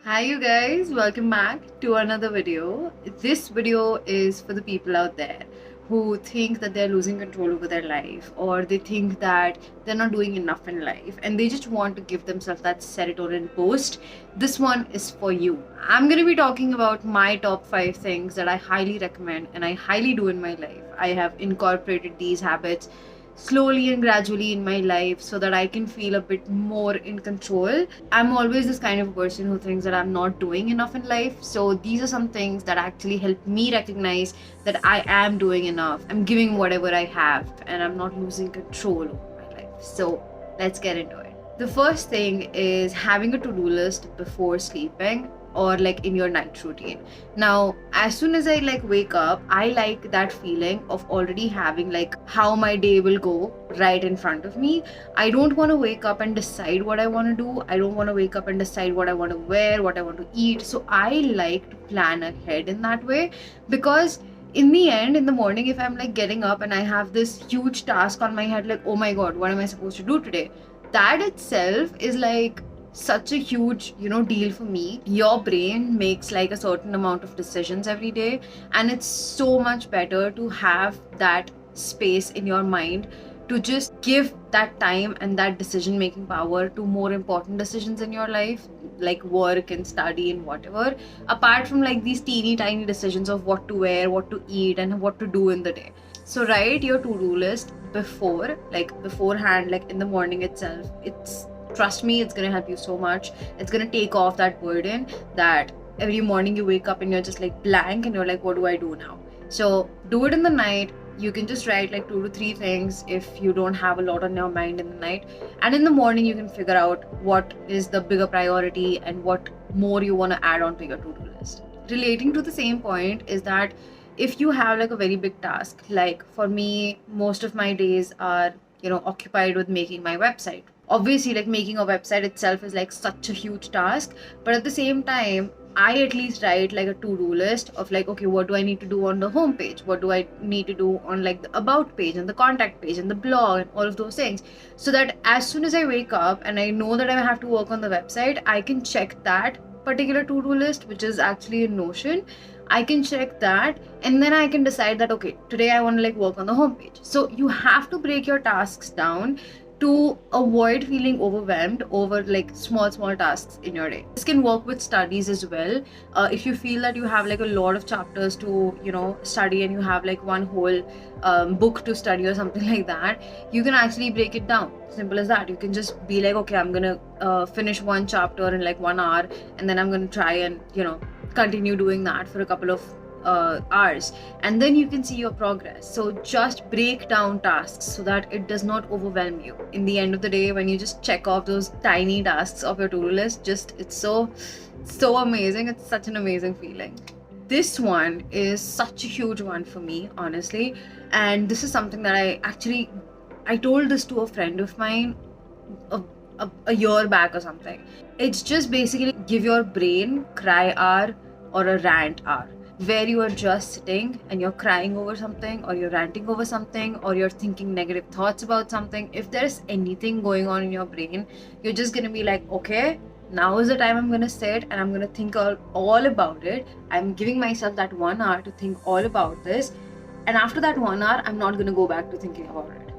Hi you guys, welcome back to another video. This video is for the people out there who think that they're losing control over their life, or they think that they're not doing enough in life and they just want to give themselves that serotonin boost. This one is for you. I'm going to be talking about my top 5 things that I highly recommend and I highly do in my life. I have incorporated these habits slowly and gradually in my life so that I can feel a bit more in control. I'm always this kind of person who thinks that I'm not doing enough in life. So these are some things that actually help me recognize that I am doing enough. I'm giving whatever I have and I'm not losing control over my life. So let's get into it. The first thing is having a to-do list before sleeping, or like in your night routine. Now, as soon as I wake up, I like that feeling of already having how my day will go right in front of me. I don't want to wake up and decide what I want to do. I don't want to wake up and decide what I want to wear, what I want to eat. So I like to plan ahead in that way, because in the end, in the morning, if I'm getting up and I have this huge task on my head, oh my god, what am I supposed to do today? That itself is such a huge deal for me. Your brain makes a certain amount of decisions every day, and it's so much better to have that space in your mind to just give that time and that decision making power to more important decisions in your life, like work and study and whatever, apart from these teeny tiny decisions of what to wear, what to eat, and what to do in the day. So write your to-do list beforehand, in the morning itself. Trust me, it's gonna help you so much. It's gonna take off that burden that every morning you wake up and you're just blank and you're what do I do now? So do it in the night. You can just write 2 to 3 things if you don't have a lot on your mind in the night, and in the morning you can figure out what is the bigger priority and what more you want to add on to your to-do list. Relating to the same point is that if you have a very big task, like for me, most of my days are occupied with making my website. Obviously, making a website itself is such a huge task, but at the same time, I at least write a to-do list of okay, what do I need to do on the home page? What do I need to do on the about page and the contact page and the blog and all of those things, so that as soon as I wake up and I know that I have to work on the website, I can check that particular to-do list, which is actually in Notion. I can check that and then I can decide that okay, today I want to work on the homepage. So you have to break your tasks down to avoid feeling overwhelmed over small tasks in your day. This can work with studies as well. If you feel that you have a lot of chapters to study and you have one whole book to study or something like that, you can actually break it down. Simple as that. You can just be okay, I'm gonna finish one chapter in 1 hour, and then I'm gonna try and continue doing that for a couple of hours, and then you can see your progress. So just break down tasks so that it does not overwhelm you. In the end of the day, when you just check off those tiny tasks of your to-do list, it's so amazing. It's such an amazing feeling. This one is such a huge one for me, honestly, and this is something that I told this to a friend of mine a year back or something. It's just basically give your brain cry hour or a rant hour, where you are just sitting and you're crying over something, or you're ranting over something, or you're thinking negative thoughts about something. If there's anything going on in your brain, you're just gonna be okay, now is the time I'm gonna sit and I'm gonna think all about it. I'm giving myself that 1 hour to think all about this, and after that 1 hour, I'm not gonna go back to thinking about it.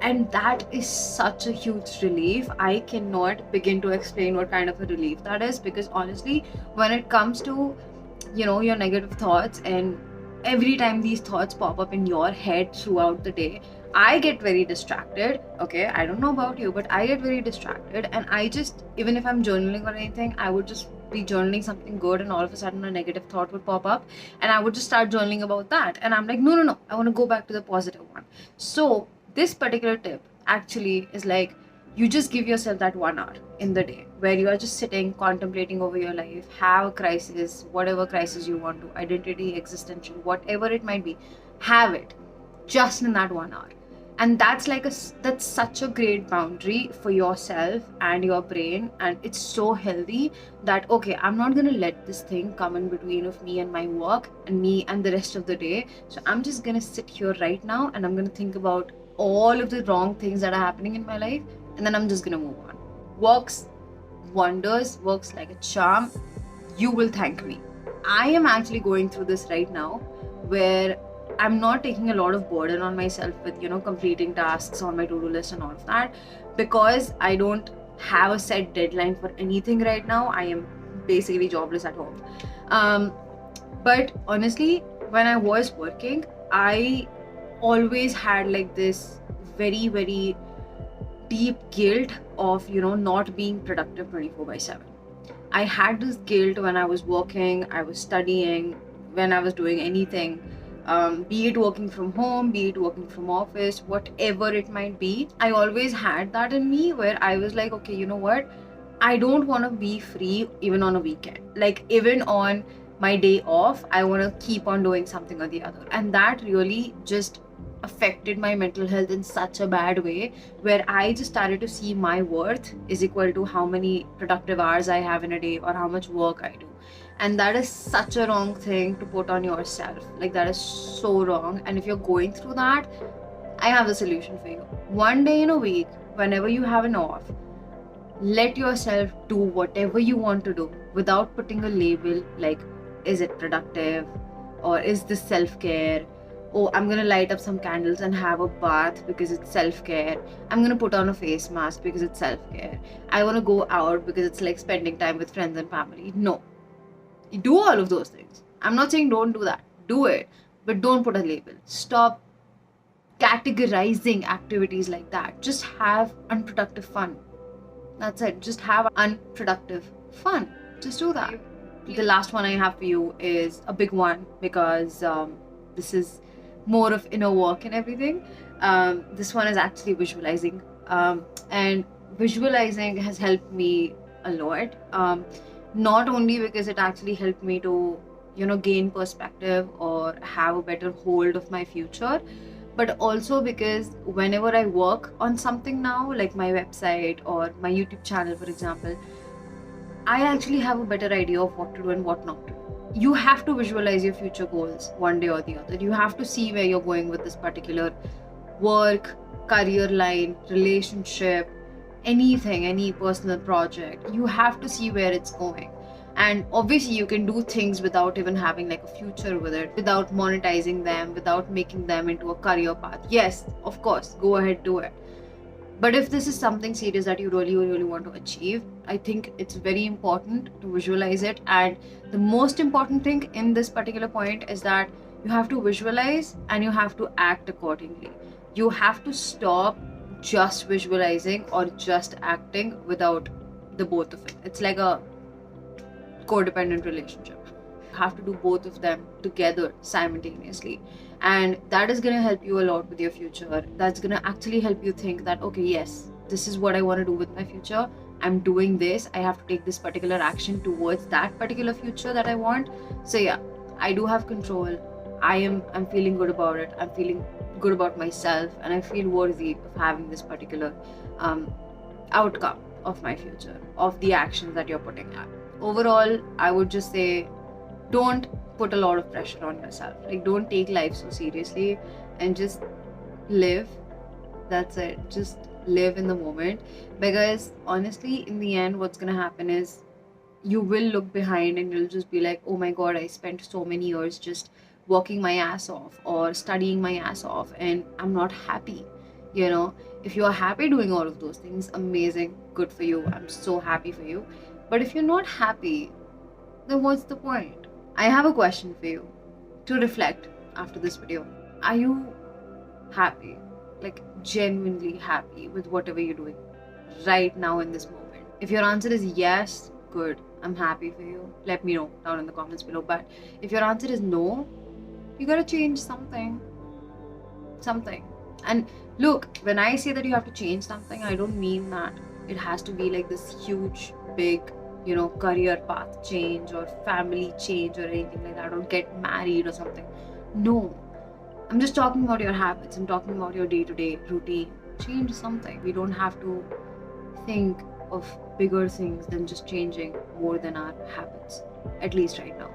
And that is such a huge relief. I cannot begin to explain what kind of a relief that is, because honestly, when it comes to your negative thoughts, and every time these thoughts pop up in your head throughout the day, I get very distracted. Okay, I don't know about you, but I get very distracted, and I just, even if I'm journaling or anything, I would just be journaling something good, and all of a sudden a negative thought would pop up and I would just start journaling about that, and I'm no, I want to go back to the positive one. So this particular tip actually is you just give yourself that 1 hour in the day where you are just sitting, contemplating over your life, have a crisis, whatever crisis you want to, identity, existential, whatever it might be, have it just in that 1 hour. And that's that's such a great boundary for yourself and your brain, and it's so healthy that okay, I'm not gonna let this thing come in between of me and my work and me and the rest of the day. So I'm just gonna sit here right now and I'm gonna think about all of the wrong things that are happening in my life, and then I'm just gonna move on. Works wonders, works like a charm. you will thank me. I am actually going through this right now, where I'm not taking a lot of burden on myself with, completing tasks on my to-do list and all of that, because I don't have a set deadline for anything right now. I am basically jobless at home. But honestly, when I was working, I always had like this very, very deep guilt of, not being productive 24/7. I had this guilt when I was working, I was studying, when I was doing anything, be it working from home, be it working from office, whatever it might be. I always had that in me, where I was like, okay, you know what? I don't want to be free even on a weekend. Like, even on my day off, I want to keep on doing something or the other. And that really just affected my mental health in such a bad way, where I just started to see my worth is equal to how many productive hours I have in a day or how much work I do. And that is such a wrong thing to put on yourself. Like, that is so wrong. And if you're going through that, I have a solution for you. One day in a week, whenever you have an off, let yourself do whatever you want to do without putting a label like, is it productive, or is this self-care? Oh, I'm gonna light up some candles and have a bath because it's self-care. I'm gonna put on a face mask because it's self-care. I want to go out because it's like spending time with friends and family. No, you do all of those things. I'm not saying don't do that. Do it, but don't put a label. Stop categorizing activities like that. Just have unproductive fun. That's it. Just have unproductive fun. Just do that. The last one I have for you is a big one, because this is more of inner work and everything. This one is actually visualizing. And visualizing has helped me a lot. Not only because it actually helped me to, gain perspective or have a better hold of my future, but also because whenever I work on something now, like my website or my YouTube channel, for example, I actually have a better idea of what to do and what not to do. You have to visualize your future goals one day or the other. You have to see where you're going with this particular work, career line, relationship, anything, any personal project. You have to see where it's going. And obviously you can do things without even having like a future with it, without monetizing them, without making them into a career path. Yes, of course, go ahead, do it. But if this is something serious that you really, really want to achieve, I think it's very important to visualize it. And the most important thing in this particular point is that you have to visualize and you have to act accordingly. You have to stop just visualizing or just acting without the both of it. It's like a codependent relationship. You have to do both of them together simultaneously, and that is going to help you a lot with your future. That's going to actually help you think that, okay, yes, this is what I want to do with my future. I'm doing this. I have to take this particular action towards that particular future that I want. So yeah, I do have control. I'm feeling good about it. I'm feeling good about myself, and I feel worthy of having this particular outcome of my future, of the actions that you're putting out. Overall, I would just say, don't put a lot of pressure on yourself. Like, don't take life so seriously and just live. That's it. Just live in the moment, because honestly, in the end, what's gonna happen is you will look behind and you'll just be like, oh my god, I spent so many years just working my ass off or studying my ass off and I'm not happy. If you are happy doing all of those things, amazing, good for you. I'm so happy for you. But if you're not happy, then what's the point? I have a question for you to reflect after this video. Are you happy? Like, genuinely happy with whatever you're doing right now in this moment? If your answer is yes, good, I'm happy for you. Let me know down in the comments below. But if your answer is no, you gotta change something. And look, when I say that you have to change something, I don't mean that it has to be like this huge, big, career path change or family change or anything like that, or get married or something. No, I'm just talking about your habits. I'm talking about your day-to-day routine. Change something. We don't have to think of bigger things than just changing more than our habits, at least right now.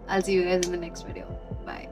I'll see you guys in the next video. Bye.